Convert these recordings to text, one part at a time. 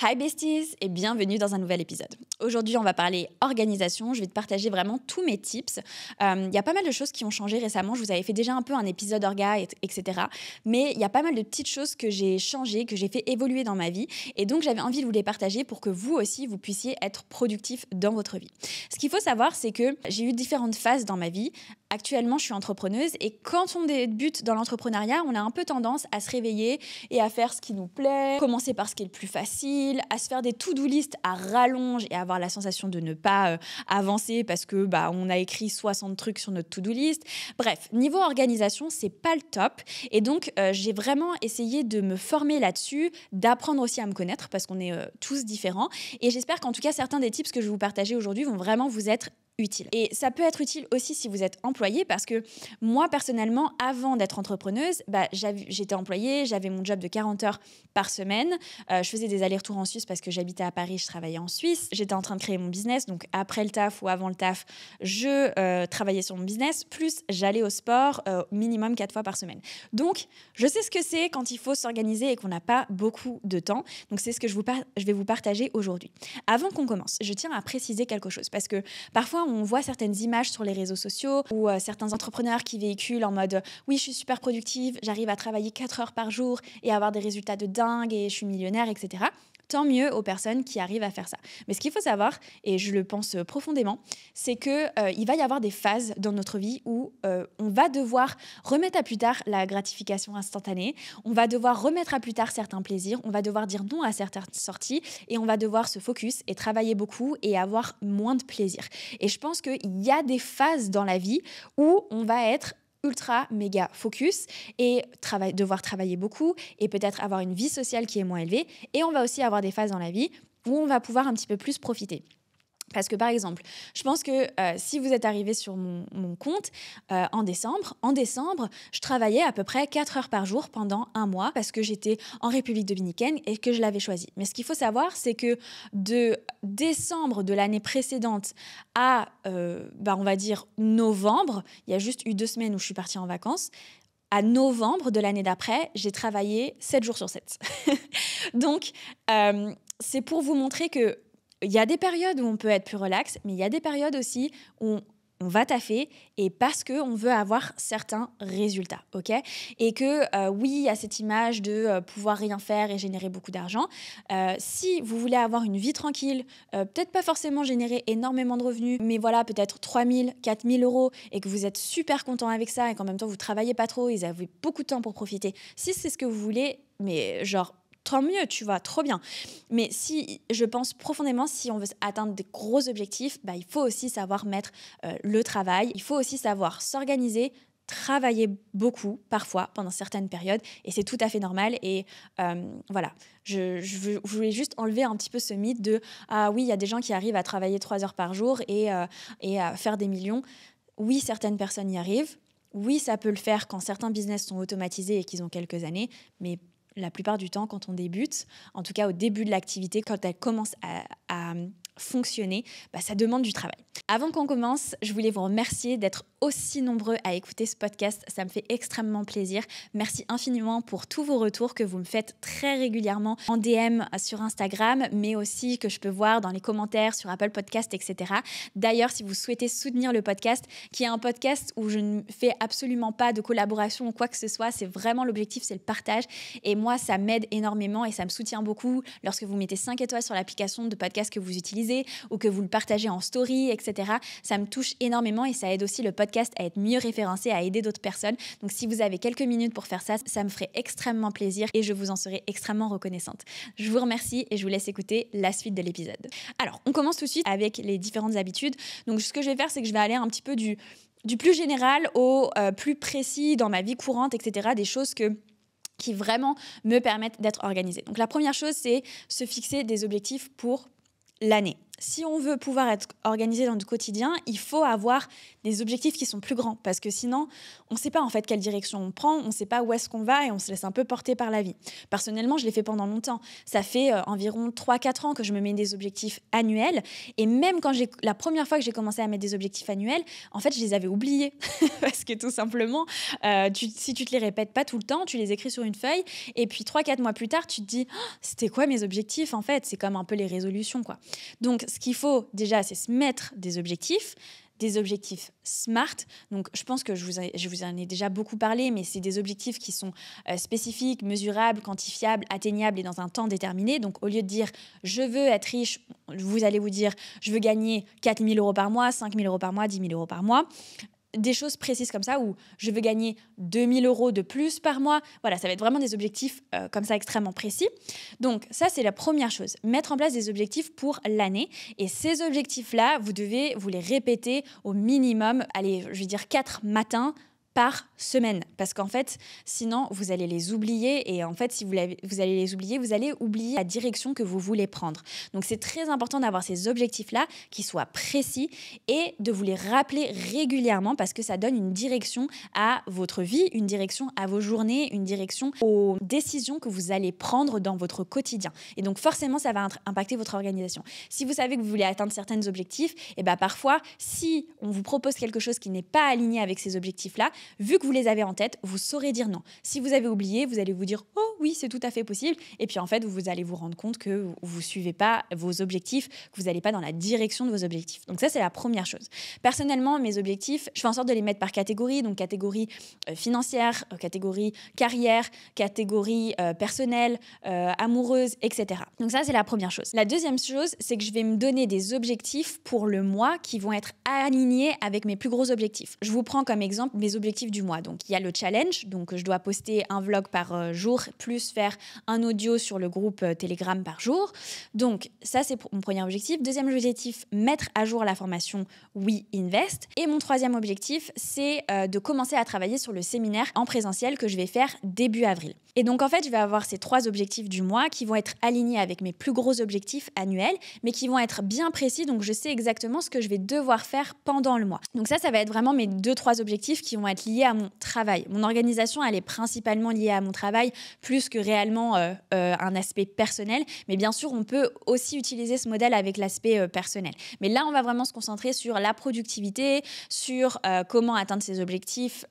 Hi besties et bienvenue dans un nouvel épisode. Aujourd'hui, on va parler organisation. Je vais te partager vraiment tous mes tips. Il y a pas mal de choses qui ont changé récemment. Je vous avais fait déjà un peu un épisode orga, etc. Mais il y a pas mal de petites choses que j'ai changées, que j'ai fait évoluer dans ma vie. Et donc, j'avais envie de vous les partager pour que vous aussi, vous puissiez être productif dans votre vie. Ce qu'il faut savoir, c'est que j'ai eu différentes phases dans ma vie. Actuellement, je suis entrepreneuse et quand on débute dans l'entrepreneuriat, on a un peu tendance à se réveiller et à faire ce qui nous plaît, commencer par ce qui est le plus facile, à se faire des to-do list à rallonge et avoir la sensation de ne pas avancer parce que on a écrit 60 trucs sur notre to-do list. Bref, niveau organisation, c'est pas le top et donc j'ai vraiment essayé de me former là-dessus, d'apprendre aussi à me connaître parce qu'on est tous différents et j'espère qu'en tout cas certains des tips que je vais vous partager aujourd'hui vont vraiment vous être utile. Et ça peut être utile aussi si vous êtes employé parce que moi, personnellement, avant d'être entrepreneuse, j'étais employée, j'avais mon job de 40 heures par semaine. Je faisais des allers-retours en Suisse parce que j'habitais à Paris, je travaillais en Suisse. J'étais en train de créer mon business, donc après le taf ou avant le taf, je travaillais sur mon business, plus j'allais au sport minimum 4 fois par semaine. Donc, je sais ce que c'est quand il faut s'organiser et qu'on n'a pas beaucoup de temps. Donc, c'est ce que je vais vous partager aujourd'hui. Avant qu'on commence, je tiens à préciser quelque chose parce que parfois, on voit certaines images sur les réseaux sociaux ou certains entrepreneurs qui véhiculent en mode « oui, je suis super productive, j'arrive à travailler 4 heures par jour et avoir des résultats de dingue et je suis millionnaire, etc. » Tant mieux aux personnes qui arrivent à faire ça. Mais ce qu'il faut savoir, et je le pense profondément, c'est qu'il va y avoir des phases dans notre vie où on va devoir remettre à plus tard la gratification instantanée, on va devoir remettre à plus tard certains plaisirs, on va devoir dire non à certaines sorties et on va devoir se focus et travailler beaucoup et avoir moins de plaisir. Et je pense qu'il y a des phases dans la vie où on va être ultra méga focus et devoir travailler beaucoup et peut-être avoir une vie sociale qui est moins élevée. Et on va aussi avoir des phases dans la vie où on va pouvoir un petit peu plus profiter. Parce que par exemple, je pense que si vous êtes arrivé sur mon compte en décembre, je travaillais à peu près 4 heures par jour pendant un mois parce que j'étais en République dominicaine et que je l'avais choisi. Mais ce qu'il faut savoir, c'est que de décembre de l'année précédente à, on va dire, novembre, il y a juste eu 2 semaines où je suis partie en vacances, à novembre de l'année d'après, j'ai travaillé 7 jours sur 7. Donc, c'est pour vous montrer que il y a des périodes où on peut être plus relax, mais il y a des périodes aussi où on va taffer et parce qu'on veut avoir certains résultats, ok ? Et que oui, il y a cette image de pouvoir rien faire et générer beaucoup d'argent. Si vous voulez avoir une vie tranquille, peut-être pas forcément générer énormément de revenus, mais voilà, peut-être 3 000, 4 000 euros et que vous êtes super content avec ça et qu'en même temps, vous travaillez pas trop et vous avez beaucoup de temps pour profiter. Si c'est ce que vous voulez, mais genre, tant mieux, tu vois, trop bien. Mais je pense profondément, si on veut atteindre des gros objectifs, il faut aussi savoir mettre le travail, il faut aussi savoir s'organiser, travailler beaucoup, parfois, pendant certaines périodes, et c'est tout à fait normal. Et voilà, je voulais juste enlever un petit peu ce mythe de « ah oui, il y a des gens qui arrivent à travailler 3 heures par jour et à faire des millions ». Oui, certaines personnes y arrivent. Oui, ça peut le faire quand certains business sont automatisés et qu'ils ont quelques années, mais la plupart du temps, quand on débute, en tout cas au début de l'activité, quand elle commence à fonctionner, ça demande du travail. Avant qu'on commence, je voulais vous remercier d'être aussi nombreux à écouter ce podcast. Ça me fait extrêmement plaisir. Merci infiniment pour tous vos retours que vous me faites très régulièrement en DM sur Instagram, mais aussi que je peux voir dans les commentaires sur Apple Podcast, etc. D'ailleurs, si vous souhaitez soutenir le podcast, qui est un podcast où je ne fais absolument pas de collaboration ou quoi que ce soit, c'est vraiment l'objectif, c'est le partage. Et moi, ça m'aide énormément et ça me soutient beaucoup lorsque vous mettez 5 étoiles sur l'application de podcast que vous utilisez ou que vous le partagez en story, etc. Ça me touche énormément et ça aide aussi le podcast à être mieux référencé, à aider d'autres personnes. Donc, si vous avez quelques minutes pour faire ça, ça me ferait extrêmement plaisir et je vous en serai extrêmement reconnaissante. Je vous remercie et je vous laisse écouter la suite de l'épisode. Alors, on commence tout de suite avec les différentes habitudes. Donc, ce que je vais faire, c'est que je vais aller un petit peu du plus général au plus précis dans ma vie courante, etc. Des choses qui vraiment me permettent d'être organisée. Donc, la première chose, c'est se fixer des objectifs pour l'année. si on veut pouvoir être organisé dans notre quotidien, il faut avoir des objectifs qui sont plus grands parce que sinon, on ne sait pas en fait quelle direction on prend, on ne sait pas où est-ce qu'on va et on se laisse un peu porter par la vie. Personnellement, je l'ai fait pendant longtemps. Ça fait environ 3-4 ans que je me mets des objectifs annuels et même quand la première fois que j'ai commencé à mettre des objectifs annuels, en fait, je les avais oubliés parce que tout simplement, si tu te les répètes pas tout le temps, tu les écris sur une feuille et puis 3-4 mois plus tard, tu te dis c'était quoi mes objectifs en fait? C'est comme un peu les résolutions quoi. Donc, ce qu'il faut déjà, c'est se mettre des objectifs SMART. Donc, je pense que je vous en ai déjà beaucoup parlé, mais c'est des objectifs qui sont spécifiques, mesurables, quantifiables, atteignables et dans un temps déterminé. Donc, au lieu de dire « je veux être riche », vous allez vous dire « je veux gagner 4 000 € par mois, 5 000 € par mois, 10 000 € par mois ». Des choses précises comme ça, où je veux gagner 2 000 € de plus par mois. Voilà, ça va être vraiment des objectifs comme ça extrêmement précis. Donc ça, c'est la première chose. Mettre en place des objectifs pour l'année. Et ces objectifs-là, vous devez vous les répéter au minimum, allez, je vais dire 4 matins par semaine. Parce qu'en fait, sinon, vous allez les oublier. Et en fait, si vous allez les oublier, vous allez oublier la direction que vous voulez prendre. Donc, c'est très important d'avoir ces objectifs-là qui soient précis et de vous les rappeler régulièrement parce que ça donne une direction à votre vie, une direction à vos journées, une direction aux décisions que vous allez prendre dans votre quotidien. Et donc, forcément, ça va impacter votre organisation. Si vous savez que vous voulez atteindre certains objectifs, et bien parfois, si on vous propose quelque chose qui n'est pas aligné avec ces objectifs-là, vu que vous les avez en tête, vous saurez dire non. Si vous avez oublié, vous allez vous dire « Oh oui, c'est tout à fait possible ». Et puis en fait, vous allez vous rendre compte que vous ne suivez pas vos objectifs, que vous n'allez pas dans la direction de vos objectifs. Donc ça, c'est la première chose. Personnellement, mes objectifs, je fais en sorte de les mettre par catégorie. Donc catégorie financière, catégorie carrière, catégorie personnelle, amoureuse, etc. Donc ça, c'est la première chose. La deuxième chose, c'est que je vais me donner des objectifs pour le mois qui vont être alignés avec mes plus gros objectifs. Je vous prends comme exemple mes objectifs du mois. Donc, il y a le challenge. Donc, je dois poster un vlog par jour, plus faire un audio sur le groupe Telegram par jour. Donc, ça, c'est mon premier objectif. Deuxième objectif, mettre à jour la formation We Invest. Et mon troisième objectif, c'est de commencer à travailler sur le séminaire en présentiel que je vais faire début avril. Et donc, en fait, je vais avoir ces 3 objectifs du mois qui vont être alignés avec mes plus gros objectifs annuels, mais qui vont être bien précis. Donc, je sais exactement ce que je vais devoir faire pendant le mois. Donc ça va être vraiment mes 2-3 objectifs qui vont être liés à mon travail. Mon organisation, elle est principalement liée à mon travail, plus que réellement un aspect personnel. Mais bien sûr, on peut aussi utiliser ce modèle avec l'aspect personnel. Mais là, on va vraiment se concentrer sur la productivité, sur comment atteindre ses objectifs,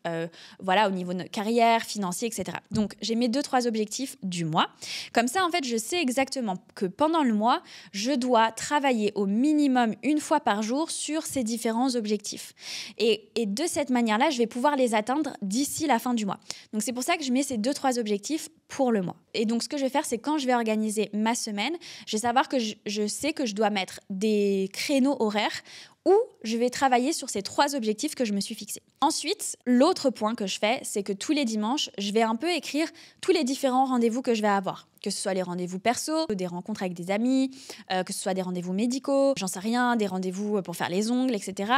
voilà, au niveau de notre carrière, financier, etc. Donc, j'ai mes 2-3 objectifs du mois. Comme ça, en fait, je sais exactement que pendant le mois, je dois travailler au minimum 1 fois par jour sur ces différents objectifs. Et de cette manière-là, je vais pouvoir les atteindre d'ici la fin du mois. Donc, c'est pour ça que je mets ces 2-3 objectifs pour le mois. Et donc, ce que je vais faire, c'est quand je vais organiser ma semaine, je vais savoir que je sais que je dois mettre des créneaux horaires où je vais travailler sur ces 3 objectifs que je me suis fixés. Ensuite, l'autre point que je fais, c'est que tous les dimanches, je vais un peu écrire tous les différents rendez-vous que je vais avoir. Que ce soit les rendez-vous perso, des rencontres avec des amis, que ce soit des rendez-vous médicaux, j'en sais rien, des rendez-vous pour faire les ongles, etc.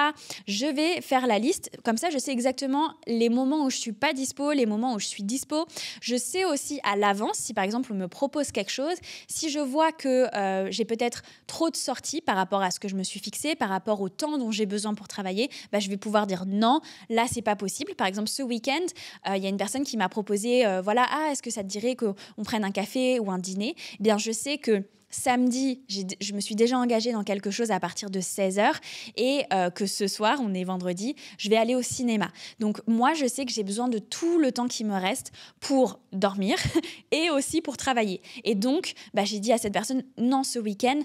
Je vais faire la liste. Comme ça, je sais exactement les moments où je suis pas dispo, les moments où je suis dispo. Je sais aussi à l'avance, si par exemple on me propose quelque chose, si je vois que j'ai peut-être trop de sorties par rapport à ce que je me suis fixé, par rapport au temps dont j'ai besoin pour travailler, bah, je vais pouvoir dire non, là c'est pas possible. Par exemple, ce week-end, il y a une personne qui m'a proposé, voilà, est-ce que ça te dirait qu'on prenne un café ou un dîner? Eh bien, je sais que samedi, je me suis déjà engagée dans quelque chose à partir de 16h et que ce soir, on est vendredi, je vais aller au cinéma. Donc moi, je sais que j'ai besoin de tout le temps qui me reste pour dormir et aussi pour travailler. Et donc, bah, j'ai dit à cette personne, non, ce week-end,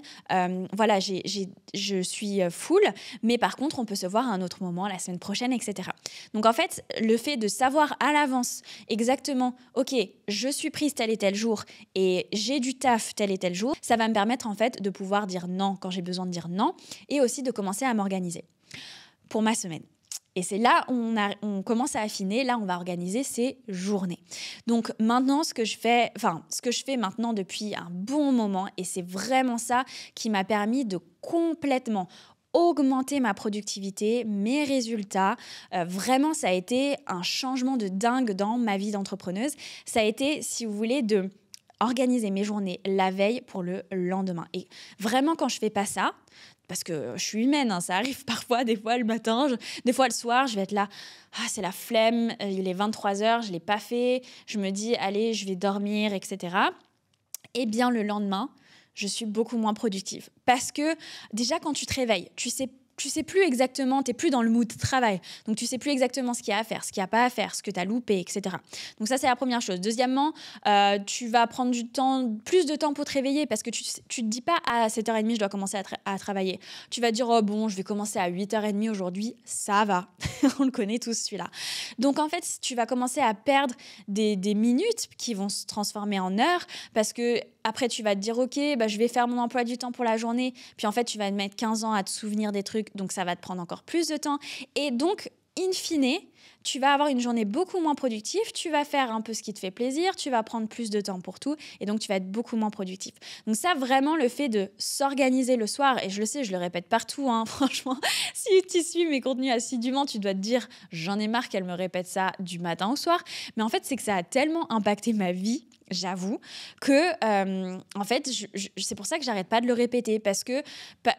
voilà, je suis full, mais par contre, on peut se voir à un autre moment, la semaine prochaine, etc. Donc en fait, le fait de savoir à l'avance exactement, ok, je suis prise tel et tel jour et j'ai du taf tel et tel jour, ça va me permettre en fait de pouvoir dire non quand j'ai besoin de dire non et aussi de commencer à m'organiser pour ma semaine. Et c'est là où on commence à affiner, là on va organiser ces journées. Donc maintenant, ce que je fais maintenant depuis un bon moment, et c'est vraiment ça qui m'a permis de complètement augmenter ma productivité, mes résultats. Vraiment, ça a été un changement de dingue dans ma vie d'entrepreneuse. Ça a été, si vous voulez, de organiser mes journées la veille pour le lendemain. Et vraiment, quand je fais pas ça, parce que je suis humaine, hein, ça arrive parfois, des fois le matin, des fois le soir, je vais être là, c'est la flemme, il est 23h, je ne l'ai pas fait, je me dis, allez, je vais dormir, etc. Eh bien, le lendemain, je suis beaucoup moins productive. Parce que déjà, quand tu te réveilles, tu sais plus exactement, tu n'es plus dans le mood travail. Donc, tu sais plus exactement ce qu'il y a à faire, ce qu'il n'y a pas à faire, ce que tu as loupé, etc. Donc, ça, c'est la première chose. Deuxièmement, tu vas prendre plus de temps pour te réveiller parce que tu ne te dis pas à 7h30, je dois commencer à travailler. Tu vas dire, oh bon, je vais commencer à 8h30 aujourd'hui, ça va. On le connaît tous, celui-là. Donc, en fait, tu vas commencer à perdre des minutes qui vont se transformer en heures parce que après, tu vas te dire, OK, je vais faire mon emploi du temps pour la journée. Puis en fait, tu vas te mettre 15 ans à te souvenir des trucs. Donc, ça va te prendre encore plus de temps. Et donc, in fine, tu vas avoir une journée beaucoup moins productive. Tu vas faire un peu ce qui te fait plaisir. Tu vas prendre plus de temps pour tout. Et donc, tu vas être beaucoup moins productif. Donc ça, vraiment, le fait de s'organiser le soir, et je le sais, je le répète partout, hein, franchement, si tu suis mes contenus assidûment, tu dois te dire, j'en ai marre qu'elle me répète ça du matin au soir. Mais en fait, c'est que ça a tellement impacté ma vie, j'avoue, que en fait, c'est pour ça que j'arrête pas de le répéter parce que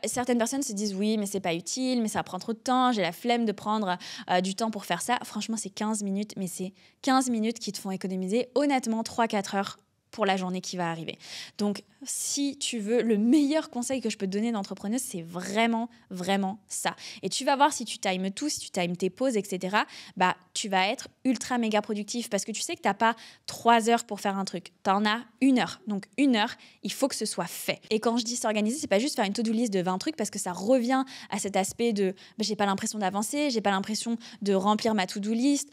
certaines personnes se disent oui, mais c'est pas utile, mais ça prend trop de temps, j'ai la flemme de prendre du temps pour faire ça. Franchement, c'est 15 minutes, mais c'est 15 minutes qui te font économiser honnêtement 3-4 heures pour la journée qui va arriver. Donc, si tu veux, le meilleur conseil que je peux te donner d'entrepreneuse, c'est vraiment, vraiment ça. Et tu vas voir si tu times tout, si tu times tes pauses, etc., tu vas être ultra méga productif parce que tu sais que tu n'as pas 3 heures pour faire un truc. Tu en as 1 heure. Donc, 1 heure, il faut que ce soit fait. Et quand je dis s'organiser, c'est pas juste faire une to-do list de 20 trucs parce que ça revient à cet aspect de j'ai pas l'impression d'avancer, j'ai pas l'impression de remplir ma to-do list.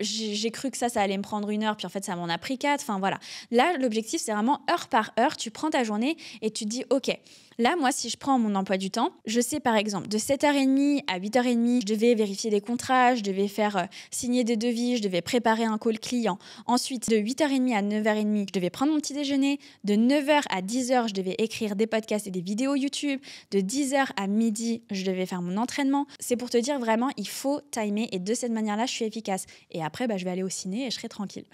J'ai cru que ça allait me prendre 1 heure, puis en fait, ça m'en a pris 4. Enfin, voilà. Là, l'objectif, c'est vraiment heure par heure, tu prends ta journée et tu te dis, OK, là, moi, si je prends mon emploi du temps, je sais par exemple, de 7h30 à 8h30, je devais vérifier des contrats, je devais faire signer des devis, je devais préparer un call client. Ensuite, de 8h30 à 9h30, je devais prendre mon petit déjeuner. De 9h à 10h, je devais écrire des podcasts et des vidéos YouTube. De 10h à midi, je devais faire mon entraînement. C'est pour te dire vraiment, il faut timer et de cette manière-là, je suis efficace. Et après, je vais aller au ciné et je serai tranquille.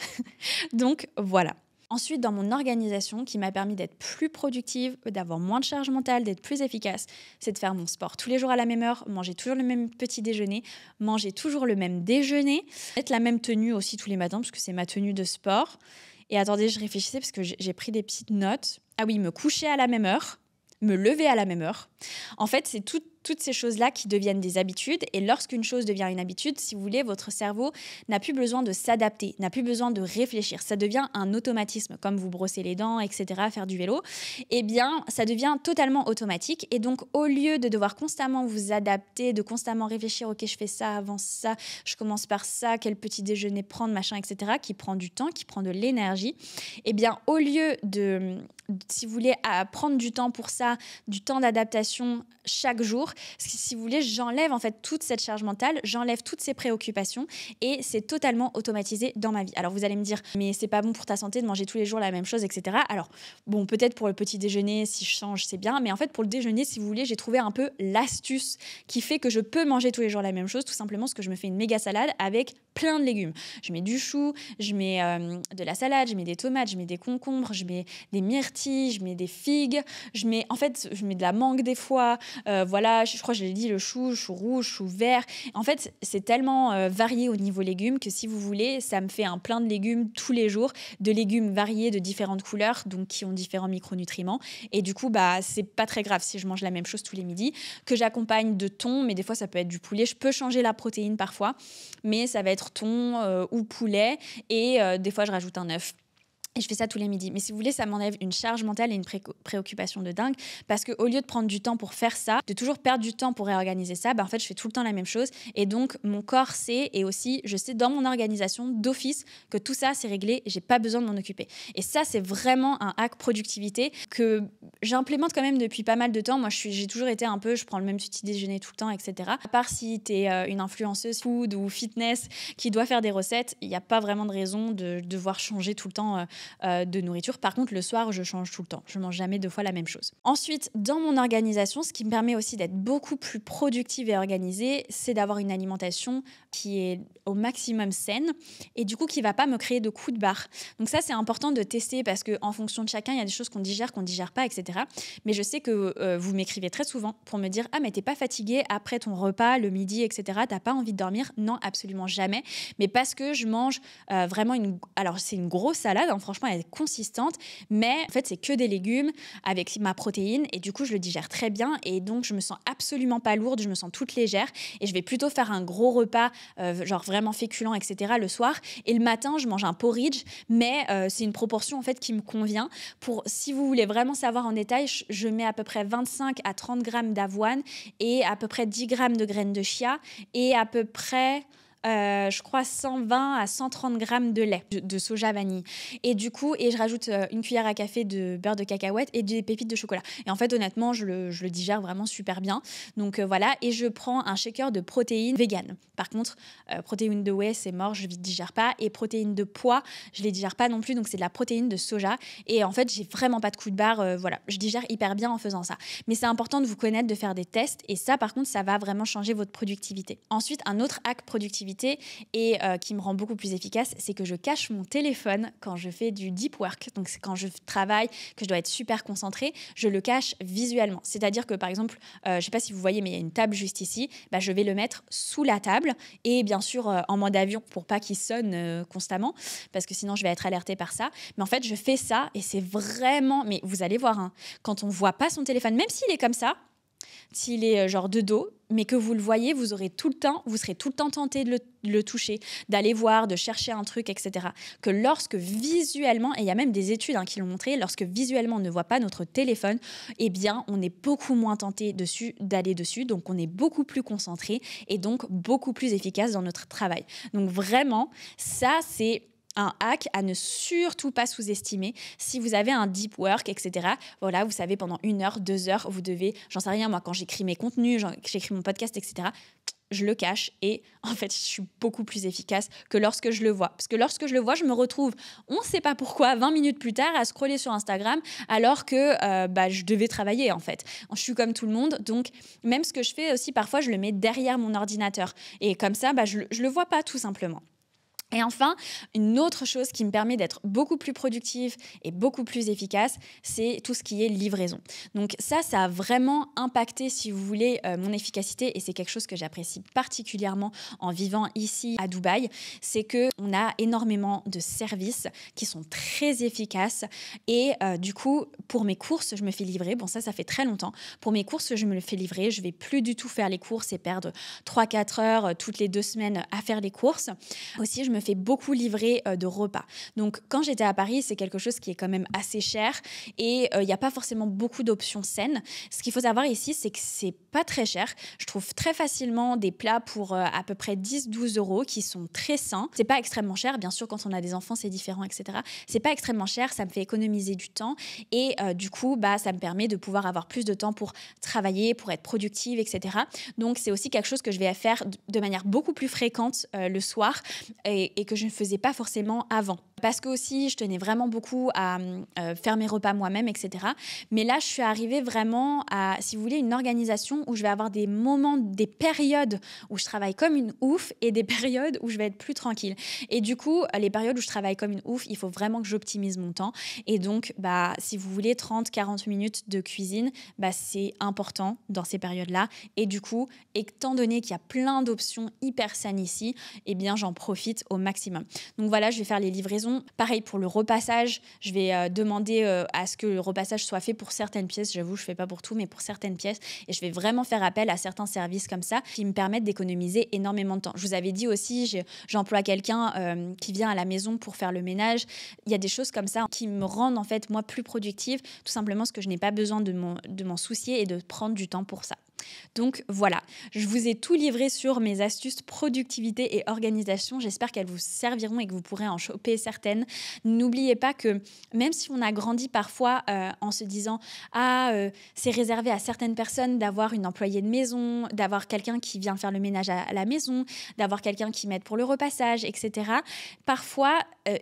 Donc, voilà. Ensuite, dans mon organisation, qui m'a permis d'être plus productive, d'avoir moins de charge mentale, d'être plus efficace, c'est de faire mon sport tous les jours à la même heure, manger toujours le même petit déjeuner, manger toujours le même déjeuner, mettre la même tenue aussi tous les matins, parce que c'est ma tenue de sport. Et attendez, je réfléchissais parce que j'ai pris des petites notes. Ah oui, me coucher à la même heure, me lever à la même heure. En fait, c'est toutes ces choses-là qui deviennent des habitudes. Et lorsqu'une chose devient une habitude, si vous voulez, votre cerveau n'a plus besoin de s'adapter, n'a plus besoin de réfléchir. Ça devient un automatisme, comme vous brossez les dents, etc., faire du vélo. Eh bien, ça devient totalement automatique. Et donc, au lieu de devoir constamment vous adapter, de constamment réfléchir, OK, je fais ça, avant ça, je commence par ça, quel petit déjeuner prendre, machin, etc., qui prend du temps, qui prend de l'énergie, eh bien, au lieu de, si vous voulez, prendre du temps pour ça, du temps d'adaptation chaque jour, si vous voulez, j'enlève en fait toute cette charge mentale, j'enlève toutes ces préoccupations et c'est totalement automatisé dans ma vie. Alors vous allez me dire, mais c'est pas bon pour ta santé de manger tous les jours la même chose, etc. Alors bon, peut-être pour le petit déjeuner, si je change, c'est bien, mais en fait pour le déjeuner, si vous voulez, j'ai trouvé un peu l'astuce qui fait que je peux manger tous les jours la même chose, tout simplement parce que je me fais une méga salade avec plein de légumes. Je mets du chou, je mets de la salade, je mets des tomates, je mets des concombres, je mets des myrtilles, je mets des figues, je mets de la mangue des fois, voilà, je crois que je l'ai dit, le chou rouge, chou vert. En fait, c'est tellement varié au niveau légumes que si vous voulez, ça me fait un plein de légumes tous les jours, de légumes variés de différentes couleurs, donc qui ont différents micronutriments. Et du coup, c'est pas très grave si je mange la même chose tous les midis, que j'accompagne de thon, mais des fois ça peut être du poulet. Je peux changer la protéine parfois, mais ça va être thon ou poulet, et des fois je rajoute un œuf. Et je fais ça tous les midis. Mais si vous voulez, ça m'enlève une charge mentale et une préoccupation de dingue. Parce qu'au lieu de prendre du temps pour faire ça, de toujours perdre du temps pour réorganiser ça, en fait, je fais tout le temps la même chose. Et donc, mon corps sait, et aussi, je sais dans mon organisation d'office que tout ça, c'est réglé et j'ai pas besoin de m'en occuper. Et ça, c'est vraiment un hack productivité que j'implémente quand même depuis pas mal de temps. Moi, j'ai toujours été un peu, je prends le même petit déjeuner tout le temps, etc. À part si tu es une influenceuse food ou fitness qui doit faire des recettes, il n'y a pas vraiment de raison de devoir changer tout le temps de nourriture. Par contre, le soir, je change tout le temps. Je mange jamais 2 fois la même chose. Ensuite, dans mon organisation, ce qui me permet aussi d'être beaucoup plus productive et organisée, c'est d'avoir une alimentation qui est au maximum saine et du coup qui va pas me créer de coups de barre. Donc ça, c'est important de tester parce qu'en fonction de chacun, il y a des choses qu'on digère pas, etc. Mais je sais que vous m'écrivez très souvent pour me dire « Ah, mais t'es pas fatiguée après ton repas, le midi, etc. T'as pas envie de dormir ?» Non, absolument jamais. Mais parce que je mange vraiment Alors, c'est une grosse salade, hein, franchement, elle est consistante. Mais en fait, c'est que des légumes avec ma protéine. Et du coup, je le digère très bien. Et donc, je me sens absolument pas lourde. Je me sens toute légère. Et je vais plutôt faire un gros repas, genre vraiment féculent, etc. le soir. Et le matin, je mange un porridge. Mais c'est une proportion, en fait, qui me convient. Si vous voulez vraiment savoir en détail, je mets à peu près 25 à 30 grammes d'avoine et à peu près 10 grammes de graines de chia et à peu près je crois 120 à 130 grammes de lait de soja vanille. Et du coup, je rajoute une cuillère à café de beurre de cacahuète et des pépites de chocolat. Et en fait, honnêtement, je le digère vraiment super bien. Donc voilà, et je prends un shaker de protéines vegan. Par contre, protéines de whey, c'est mort, je ne digère pas. Et protéines de pois, je ne les digère pas non plus. Donc c'est de la protéine de soja. Et en fait, j'ai vraiment pas de coup de barre. Voilà, je digère hyper bien en faisant ça. Mais c'est important de vous connaître, de faire des tests. Et ça, par contre, ça va vraiment changer votre productivité. Ensuite, un autre hack productivité et qui me rend beaucoup plus efficace, c'est que je cache mon téléphone quand je fais du deep work. Donc, c'est quand je travaille, que je dois être super concentrée, je le cache visuellement. C'est-à-dire que, par exemple, je ne sais pas si vous voyez, mais il y a une table juste ici, bah, je vais le mettre sous la table et bien sûr en mode avion pour pas qu'il sonne constamment, parce que sinon je vais être alertée par ça. Mais en fait, je fais ça et c'est vraiment... Mais vous allez voir, hein, quand on ne voit pas son téléphone, même s'il est comme ça, s'il est genre de dos, mais que vous le voyez, vous serez tout le temps tenté de le toucher, d'aller voir, de chercher un truc, etc. Que lorsque visuellement, et il y a même des études qui l'ont montré, lorsque visuellement on ne voit pas notre téléphone, eh bien on est beaucoup moins tenté d'aller dessus, donc on est beaucoup plus concentré et donc beaucoup plus efficace dans notre travail. Donc vraiment, ça c'est un hack à ne surtout pas sous-estimer. Si vous avez un deep work, etc., voilà, vous savez, pendant 1 heure, 2 heures, vous devez, j'en sais rien, moi, quand j'écris mes contenus, j'écris mon podcast, etc., je le cache et en fait, je suis beaucoup plus efficace que lorsque je le vois. Parce que lorsque je le vois, je me retrouve, on ne sait pas pourquoi, 20 minutes plus tard, à scroller sur Instagram alors que je devais travailler en fait. Je suis comme tout le monde, donc même ce que je fais aussi, parfois, je le mets derrière mon ordinateur. Et comme ça, je le vois pas tout simplement. Et enfin, une autre chose qui me permet d'être beaucoup plus productive et beaucoup plus efficace, c'est tout ce qui est livraison. Donc ça a vraiment impacté, si vous voulez, mon efficacité et c'est quelque chose que j'apprécie particulièrement en vivant ici à Dubaï, c'est qu'on a énormément de services qui sont très efficaces et du coup, pour mes courses, je me fais livrer. Bon, ça fait très longtemps. Pour mes courses, je me le fais livrer. Je vais plus du tout faire les courses et perdre 3-4 heures toutes les 2 semaines à faire les courses. Aussi, je me fais beaucoup livrer de repas. Donc, quand j'étais à Paris, c'est quelque chose qui est quand même assez cher et il n'y a pas forcément beaucoup d'options saines. Ce qu'il faut savoir ici, c'est que c'est pas très cher. Je trouve très facilement des plats pour à peu près 10-12 euros qui sont très sains. C'est pas extrêmement cher. Bien sûr, quand on a des enfants, c'est différent, etc. C'est pas extrêmement cher. Ça me fait économiser du temps et du coup, ça me permet de pouvoir avoir plus de temps pour travailler, pour être productive, etc. Donc, c'est aussi quelque chose que je vais faire de manière beaucoup plus fréquente le soir et que je ne faisais pas forcément avant. Parce que aussi, je tenais vraiment beaucoup à faire mes repas moi-même, etc. Mais là, je suis arrivée vraiment à, si vous voulez, une organisation où je vais avoir des moments, des périodes où je travaille comme une ouf et des périodes où je vais être plus tranquille. Et du coup, les périodes où je travaille comme une ouf, il faut vraiment que j'optimise mon temps. Et donc, si vous voulez 30-40 minutes de cuisine, c'est important dans ces périodes-là. Et du coup, étant donné qu'il y a plein d'options hyper saines ici, eh bien, j'en profite au maximum. Donc voilà, je vais faire les livraisons. Pareil pour le repassage, je vais demander à ce que le repassage soit fait pour certaines pièces. J'avoue, je ne fais pas pour tout, mais pour certaines pièces. Et je vais vraiment faire appel à certains services comme ça qui me permettent d'économiser énormément de temps. Je vous avais dit aussi, j'emploie quelqu'un qui vient à la maison pour faire le ménage. Il y a des choses comme ça qui me rendent en fait, moi, plus productive, tout simplement parce que je n'ai pas besoin de m'en soucier et de prendre du temps pour ça. Donc voilà, je vous ai tout livré sur mes astuces productivité et organisation. J'espère qu'elles vous serviront et que vous pourrez en choper certaines. N'oubliez pas que même si on a grandi parfois en se disant c'est réservé à certaines personnes d'avoir une employée de maison, d'avoir quelqu'un qui vient faire le ménage à la maison, d'avoir quelqu'un qui m'aide pour le repassage, etc. Parfois,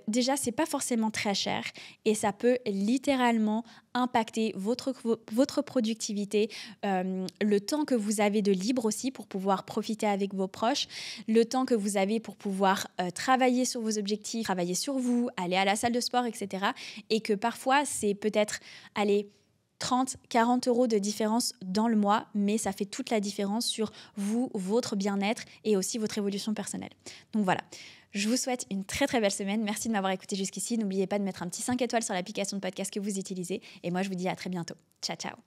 déjà, c'est pas forcément très cher et ça peut littéralement impacter votre productivité, le temps que vous avez de libre aussi pour pouvoir profiter avec vos proches, le temps que vous avez pour pouvoir travailler sur vos objectifs, travailler sur vous, aller à la salle de sport, etc. Et que parfois, c'est peut-être aller 30, 40 euros de différence dans le mois, mais ça fait toute la différence sur vous, votre bien-être et aussi votre évolution personnelle. Donc voilà. Je vous souhaite une très très belle semaine. Merci de m'avoir écouté jusqu'ici. N'oubliez pas de mettre un petit 5 étoiles sur l'application de podcast que vous utilisez. Et moi, je vous dis à très bientôt. Ciao, ciao.